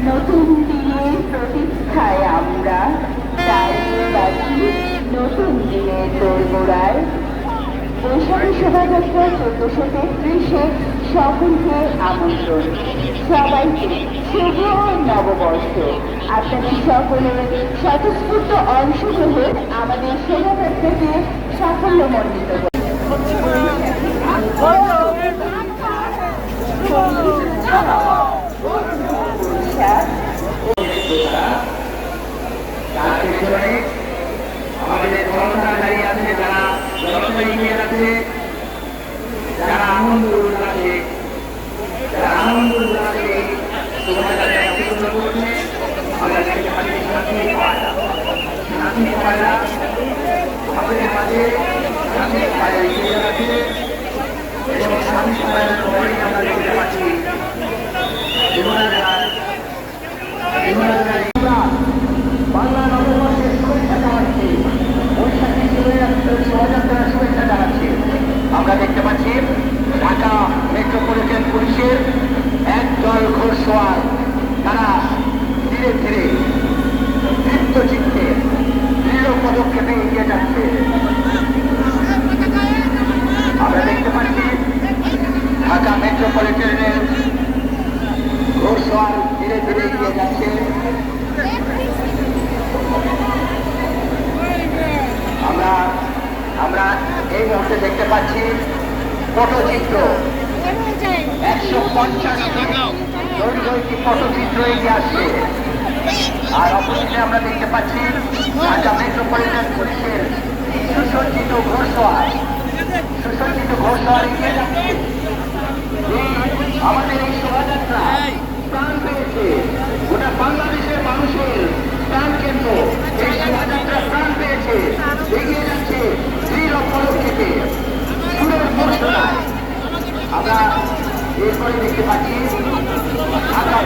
নতুন দিনের প্রতীক্ষায় আমরা দাঁড়িয়ে আছি নতুন দিনের দোরগোড়ায়। বৈশাখী শোভাযাত্রা 1433-এ সকলকে আমন্ত্রণ। সবাইকে শুভ নববর্ষ। আপনাদের সকলের স্বতঃস্ফূর্ত অংশগ্রহণ আমাদের শোভাযাত্রাকে সাফল্যমণ্ডিত করে। আমাদের কর্মচারী দাঁড়িয়ে আছে, যারা জনতা এগিয়ে আছে, যারা আনন্দ উল্লাসে শোভাযাত্রায় অংশগ্রহণ করছে। আমরা দেখতে পাচ্ছি সাথী পায়রা আমাদের মাঝে সাথী পায়রা এগিয়ে আছে এবং সাথী পায়রা সবাই আমরা দেখতে পাচ্ছি। বাংলা নববর্ষের শুভেচ্ছা জানাচ্ছি, বৈশাখী শোভাযাত্রার শুভেচ্ছা জানাচ্ছি। আমরা দেখতে পাচ্ছি ঢাকা মেট্রোপলিটন পুলিশের একদল ঘোড়সওয়ার, তারা ধীরে ধীরে দৃপ্ত চিত্তে দৃঢ় পদক্ষেপে এগিয়ে যাচ্ছে। আমরা দেখতে পাচ্ছি ঢাকা মেট্রোপলিটনের ঘোড়সওয়ার ধীরে ধীরে এগিয়ে যাচ্ছে। আমরা এই মুহূর্তে দেখতে পাচ্ছি পটচিত্র 150 দৈর্ঘ্য পটচিত্র এগিয়ে আসছে। আর অপোজিটে আমরা দেখতে পাচ্ছি ঢাকা মেট্রোপলিটন পুলিশের সুসজ্জিত ঘোড়সওয়ার এগিয়ে যাচ্ছে। আমাদের এই শোভাযাত্রা প্রাণ পেয়েছে, গোটা বাংলাদেশের মানুষের প্রাণ কেন্দ্র এই শোভাযাত্রা প্রাণ পেয়েছে, এগিয়ে যাচ্ছে দৃঢ় পদক্ষেপে সুরের ঘোষণায়। আমরা এরপরে দেখতে পাচ্ছি ঢাকা